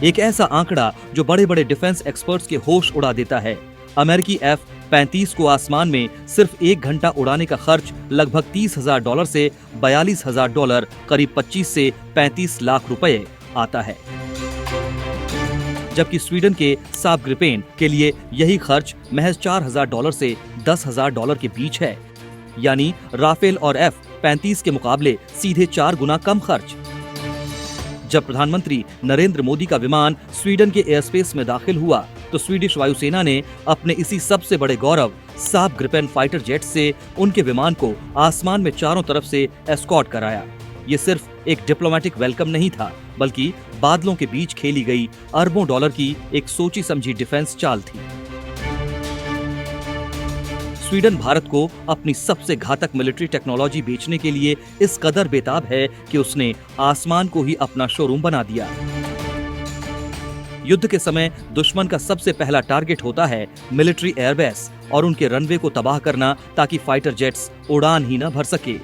एक ऐसा आंकड़ा जो बड़े बड़े डिफेंस एक्सपर्ट्स के होश उड़ा देता है। अमेरिकी F-35 को आसमान में सिर्फ 1 घंटा उड़ाने का खर्च लगभग $30,000 से $42,000, करीब 25 से 35 लाख रुपए आता है। जबकि स्वीडन के साब ग्रिपेन के लिए यही खर्च महज $4,000 से $10,000 के बीच है, यानी राफेल और F-35 के मुकाबले सीधे 4 गुना कम खर्च। जब प्रधानमंत्री नरेंद्र मोदी का विमान स्वीडन के एयरस्पेस में दाखिल हुआ तो स्वीडिश वायुसेना ने अपने इसी सबसे बड़े गौरव साब ग्रिपेन फाइटर जेट से उनके विमान को आसमान में चारों तरफ से एस्कॉर्ट कराया। ये सिर्फ एक डिप्लोमेटिक वेलकम नहीं था, बल्कि बादलों के बीच खेली गई अरबों डॉलर की एक सोची समझी डिफेंस चाल थी। स्वीडन भारत को अपनी सबसे घातक मिलिट्री टेक्नोलॉजी बेचने के लिए इस कदर बेताब है कि उसने आसमान को ही अपना शोरूम बना दिया। युद्ध के समय दुश्मन का सबसे पहला टारगेट होता है मिलिट्री एयरबेस और उनके रनवे को तबाह करना, ताकि फाइटर जेट्स उड़ान ही न भर सके।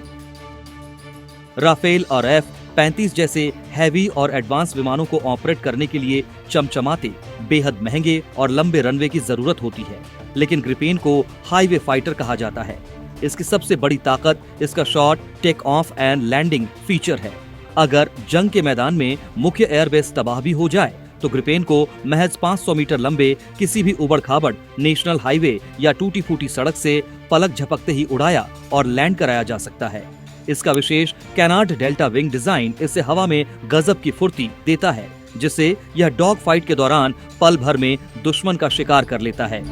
राफेल और F-35 जैसे हैवी और एडवांस विमानों को ऑपरेट करने के लिए चमचमाते, बेहद महंगे और लंबे रनवे की जरूरत होती है, लेकिन ग्रिपेन को हाईवे फाइटर कहा जाता है। इसकी सबसे बड़ी ताकत इसका short take off and landing feature है। अगर जंग के मैदान में मुख्य एयरबेस तबाह भी हो जाए तो ग्रिपेन को महज 500 मीटर लंबे किसी भी उबड़-खाबड़ नेशनल हाईवे या टूटी-फूटी सड़क से पलक झपकते ही उड़ाया और लैंड कराया जा सकता है। इसका विशेष कैनार्ड डेल्टा विंग डिजाइन इसे हवा में गजब की फुर्ती देता है, जिससे यह डॉग फाइट के दौरान पल भर में दुश्मन का शिकार कर लेता है।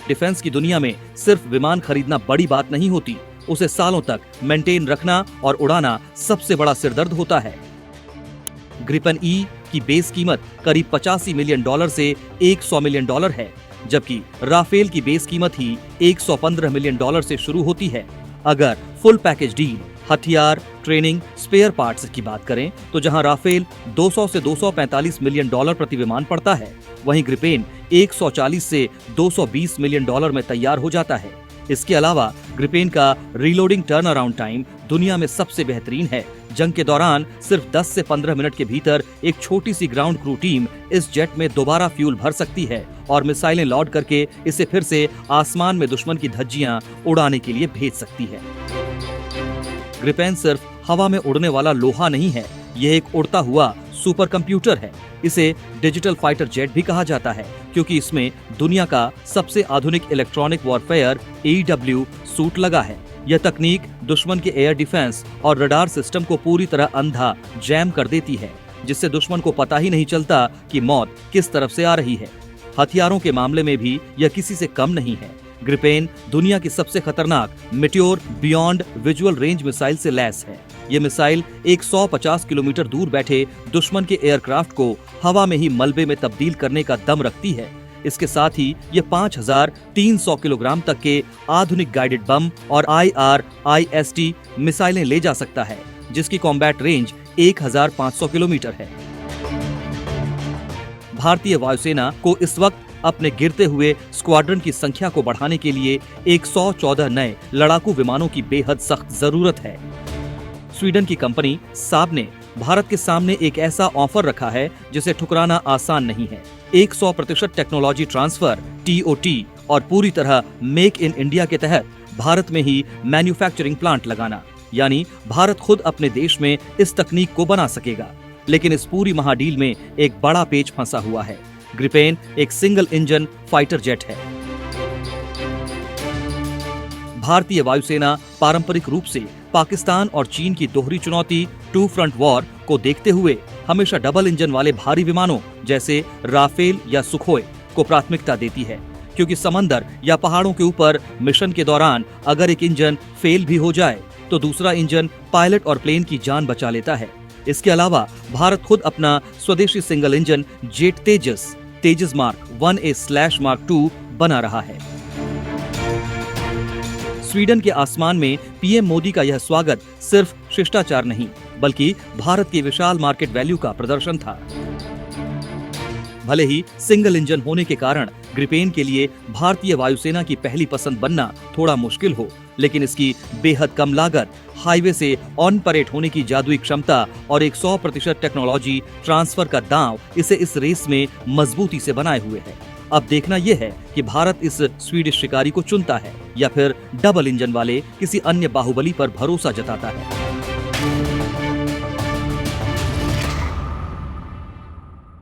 डिफेंस की दुनिया में सिर्फ विमान खरीदना बड़ी बात नहीं होती, उसे सालों तक मेंटेन रखना और उड़ाना सबसे बड़ा सिरदर्द होता है। ग्रिपेन ई की बेस कीमत करीब $85 मिलियन से $100 मिलियन है, जबकि राफेल की बेस कीमत ही $115 मिलियन से शुरू होती है। अगर फुल पैकेज डील, हथियार, ट्रेनिंग, स्पेयर पार्ट्स की बात करें तो जहां राफेल 200 से $245 मिलियन प्रति विमान पड़ता है, वहीं ग्रिपेन 140 से $220 मिलियन में तैयार हो जाता है। इसके अलावा ग्रिपेन का रीलोडिंग टर्न अराउंड टाइम दुनिया में सबसे बेहतरीन है। जंग के दौरान सिर्फ 10 से 15 मिनट के भीतर एक छोटी सी ग्राउंड क्रू टीम इस जेट में दोबारा फ्यूल भर सकती है और मिसाइलें लॉन्च करके इसे फिर से आसमान में दुश्मन की धज्जियां उड़ाने के लिए भेज सकती है। ग्रिपेन सिर्फ हवा में उड़ने वाला लोहा नहीं है, यह एक उड़ता हुआ सुपर कंप्यूटर है। इसे डिजिटल फाइटर जेट भी कहा जाता है, क्योंकि इसमें दुनिया का सबसे आधुनिक इलेक्ट्रॉनिक वॉरफेयर EW सूट लगा है। यह तकनीक दुश्मन के एयर डिफेंस और रडार सिस्टम को पूरी तरह अंधा जैम कर देती है, जिससे दुश्मन को पता ही नहीं चलता कि मौत किस तरफ से आ रही है। हथियारों के मामले में भी यह किसी से कम नहीं है। ग्रिपेन दुनिया की सबसे खतरनाक meteor beyond visual range missile से लैस है। ये मिसाइल 150 किलोमीटर दूर बैठे दुश्मन के एयरक्राफ्ट को हवा में ही मलबे में तब्दील करने का दम रखती है। इसके साथ ही ये 5300 किलोग्राम तक के आधुनिक गाइडेड बम और IRIST मिसाइलें ले जा सकता है, जिसकी कॉम्बैट रेंज 1500 किलोमीटर है। भारतीय वायुसेना को इस वक्त अपने गिरते हुए स्क्वाड्रन की संख्या को बढ़ाने के लिए 114 नए लड़ाकू विमानों की बेहद सख्त जरूरत है। स्वीडन की कंपनी साब ने भारत के सामने एक ऐसा ऑफर रखा है जिसे ठुकराना आसान नहीं है। 100% टेक्नोलॉजी ट्रांसफर TOT और पूरी तरह मेक इन इंडिया के तहत भारत में ही मैन्युफैक्चरिंग प्लांट लगाना, यानी भारत खुद अपने देश में इस तकनीक को बना सकेगा। लेकिन इस पूरी महाडील में एक बड़ा पेच फंसा हुआ है। ग्रिपेन एक सिंगल इंजन फाइटर जेट है। भारतीय वायुसेना पारंपरिक रूप से पाकिस्तान और चीन की दोहरी चुनौती टू फ्रंट वॉर को देखते हुए हमेशा डबल इंजन वाले भारी विमानों जैसे राफेल या सुखोई को प्राथमिकता देती है, क्योंकि समंदर या पहाड़ों के ऊपर मिशन के दौरान अगर एक इंजन फेल भी हो जाए तो दूसरा इंजन पायलट और प्लेन की जान बचा लेता है। इसके अलावा भारत खुद अपना स्वदेशी सिंगल इंजन जेट तेजस मार्क 1A/Mark II बना रहा है। स्वीडन के आसमान में PM मोदी का यह स्वागत सिर्फ शिष्टाचार नहीं, बल्कि भारत की विशाल मार्केट वैल्यू का प्रदर्शन था। भले ही सिंगल इंजन होने के कारण ग्रिपेन के लिए भारतीय वायुसेना की पहली पसंद बनना थोड़ा मुश्किल हो, लेकिन इसकी बेहद कम लागत, हाईवे से ऑन परेड होने की जादुई क्षमता और एक 100% टेक्नोलॉजी ट्रांसफर का दांव इसे इस रेस में मजबूती से बनाए हुए है। अब देखना यह है कि भारत इस स्वीडिश शिकारी को चुनता है या फिर डबल इंजन वाले किसी अन्य बाहुबली पर भरोसा जताता है।